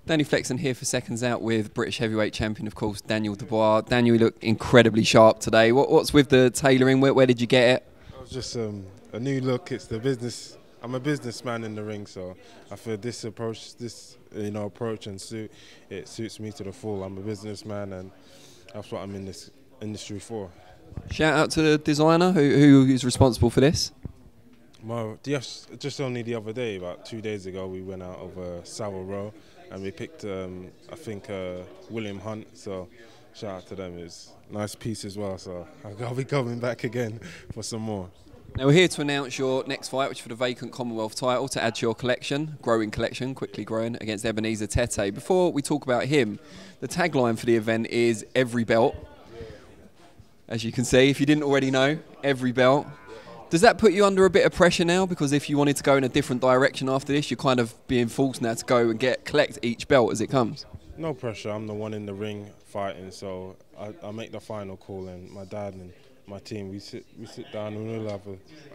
Danny Flexen here for Seconds Out with British heavyweight champion, of course, Daniel Dubois. Daniel, you look incredibly sharp today. What's with the tailoring? Where did you get it? It was just a new look. It's the business. I'm a businessman in the ring, so I feel this approach, approach and suit, it suits me to the full. I'm a businessman, and that's what I'm in this industry for. Shout out to the designer who is responsible for this. Well, yes, just only the other day, about 2 days ago, we went out of Savile Row and we picked, I think, William Hunt. So shout out to them. It's a nice piece as well. So I'll be coming back again for some more. Now we're here to announce your next fight, which is for the vacant Commonwealth title, to add to your collection, growing collection, quickly growing, against Ebenezer Tete. Before we talk about him, the tagline for the event is "Every belt." As you can see, if you didn't already know, every belt. Does that put you under a bit of pressure now? Because if you wanted to go in a different direction after this, you're kind of being forced now to go and collect each belt as it comes. No pressure. I'm the one in the ring fighting, so I make the final call, and my dad and my team, we sit down and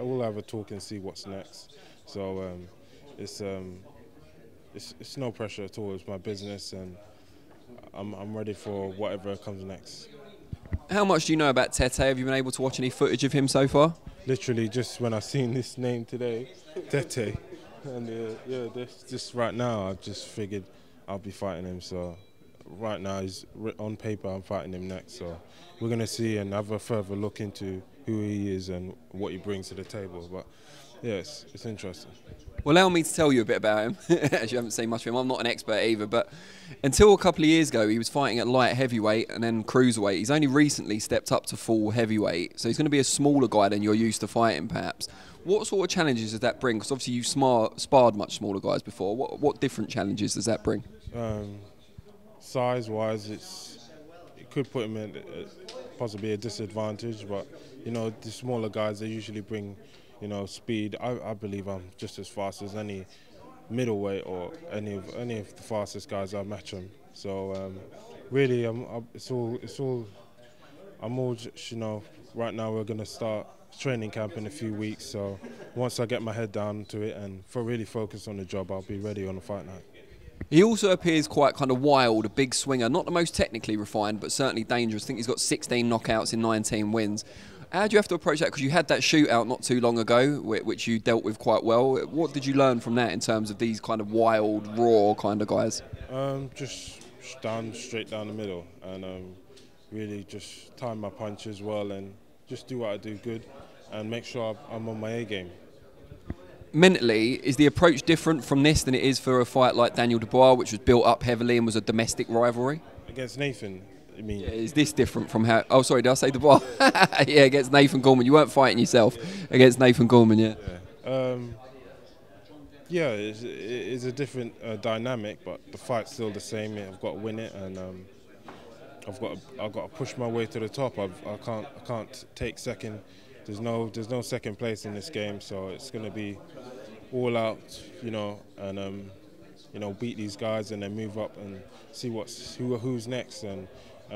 we'll have a talk and see what's next. So it's no pressure at all. It's my business, and I'm ready for whatever comes next. How much do you know about Tete? Have you been able to watch any footage of him so far? Literally just when I seen this name today, Tete, and just right now I've just figured I'll be fighting him. So right now he's on paper, I'm fighting him next. So we're gonna see and have a further look into who he is and what he brings to the table. But yes, it's interesting. Well, allow me to tell you a bit about him, as you haven't seen much of him. I'm not an expert either, but until a couple of years ago, he was fighting at light heavyweight and then cruiserweight. He's only recently stepped up to full heavyweight, so he's going to be a smaller guy than you're used to fighting, perhaps. What sort of challenges does that bring? Because obviously you've sparred much smaller guys before. What different challenges does that bring? Size-wise, it could put him in possibly a disadvantage, but the smaller guys, they usually bring speed. I believe I'm just as fast as any middleweight or any of the fastest guys. I match them. So really, I'm all just, right now we're gonna start training camp in a few weeks. So once I get my head down to it and really focus on the job, I'll be ready on the fight night. He also appears quite kind of wild, a big swinger, not the most technically refined, but certainly dangerous. I think he's got 16 knockouts in 19 wins. How do you have to approach that? Because you had that shootout not too long ago, which you dealt with quite well. What did you learn from that in terms of these kind of wild, raw kind of guys? Just straight down the middle, and really just time my punches well, and just do what I do good, and make sure I'm on my A game. Mentally, is the approach different from this than it is for a fight like Daniel Dubois, which was built up heavily and was a domestic rivalry? Against Nathan, I mean. Yeah, is this different from how... Oh, sorry, did I say Dubois? Yeah, against Nathan Gorman. You weren't fighting yourself against Nathan Gorman, yeah. Yeah, it's a different dynamic, but the fight's still the same. I've got to win it, and I've got to push my way to the top. I can't take second. There's no second place in this game, so it's going to be all out, and beat these guys and then move up and see who's next, and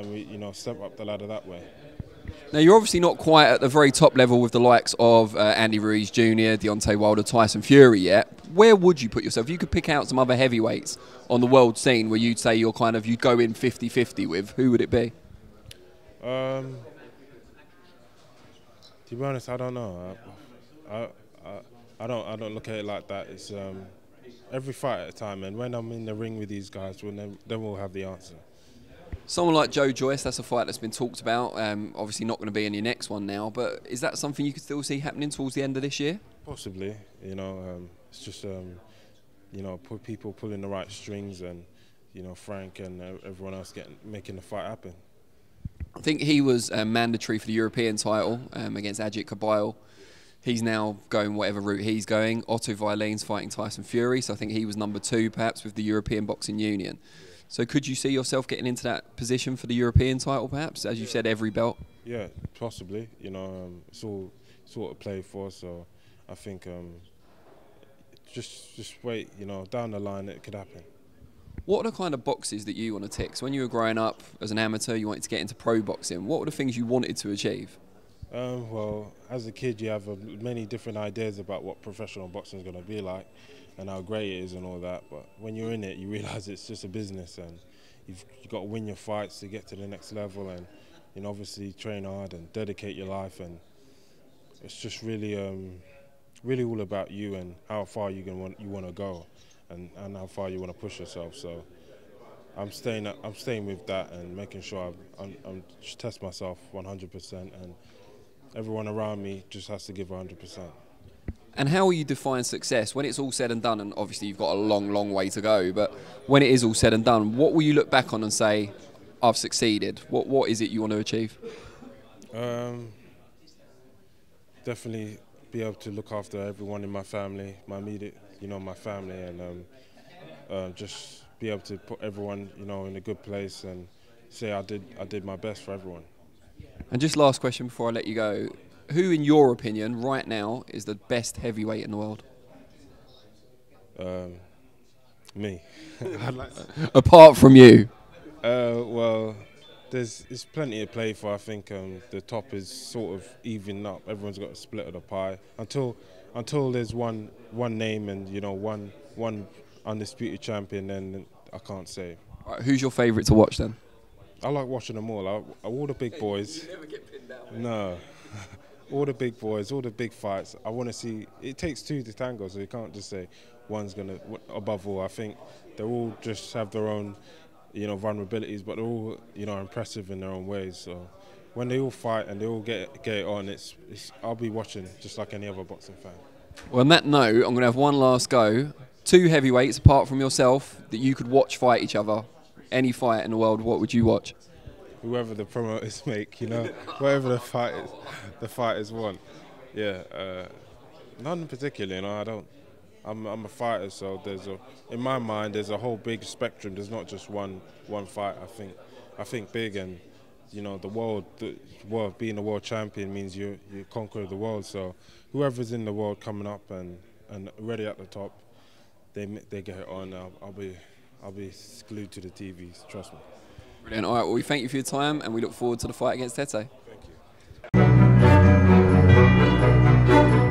we step up the ladder that way. Now you're obviously not quite at the very top level with the likes of Andy Ruiz Jr., Deontay Wilder, Tyson Fury yet. Where would you put yourself? If you could pick out some other heavyweights on the world scene where you'd say you'd go in 50-50 with, who would it be? To be honest, I don't know. I don't look at it like that. It's every fight at a time, and when I'm in the ring with these guys, then we'll have the answer. Someone like Joyce, that's a fight that's been talked about. Obviously not going to be in your next one now, but is that something you could still see happening towards the end of this year? Possibly. It's just people pulling the right strings, and Frank and everyone else making the fight happen. I think he was mandatory for the European title against Ajit Kabayel. He's now going whatever route he's going. Otto Violin's fighting Tyson Fury, so I think he was number 2 perhaps with the European Boxing Union. So could you see yourself getting into that position for the European title perhaps, as you said, every belt? Yeah, possibly. It's all sort of played for, so I think just wait, down the line it could happen. What are the kind of boxes that you want to tick? So when you were growing up as an amateur, you wanted to get into pro boxing. What were the things you wanted to achieve? Well, as a kid, you have many different ideas about what professional boxing is going to be like and how great it is and all that. But when you're in it, you realise it's just a business, and you've got to win your fights to get to the next level, and obviously train hard and dedicate your life. And it's just really all about you and how far you want to go, and how far you want to push yourself. So I'm staying with that and making sure I'm just test myself 100%, and everyone around me just has to give 100%. And how will you define success when it's all said and done? And obviously you've got a long, long way to go, but when it is all said and done, what will you look back on and say, I've succeeded? What is it you want to achieve? Definitely be able to look after everyone in my family, my immediate, my family, and just be able to put everyone, in a good place and say I did my best for everyone. And just last question before I let you go. Who, in your opinion, right now, is the best heavyweight in the world? Me. Apart from you? Well, there's plenty to play for. I think the top is sort of evening up. Everyone's got a split of the pie. Until there's one name and one undisputed champion, then I can't say. All right, who's your favourite to watch then? I like watching them all. All the big boys. You never get pinned down. No. All the big boys, all the big fights. I want to see. It takes two to tango, so you can't just say one's gonna above all. I think they all just have their own, vulnerabilities, but they're all, impressive in their own ways. So when they all fight and they all get it on, it's I'll be watching just like any other boxing fan. Well, on that note, I'm going to have one last go. Two heavyweights apart from yourself that you could watch fight each other. Any fight in the world, what would you watch? Whoever the promoters make, whatever the fighters want. Yeah, none in particular. I don't. I'm a fighter, so in my mind there's a whole big spectrum. There's not just one fight. I think big, and the world being a world champion means you conquer the world. So whoever's in the world coming up and ready at the top, they get it on. I'll be glued to the TVs. Trust me. Brilliant. All right, well, we thank you for your time, and we look forward to the fight against Tete. Thank you.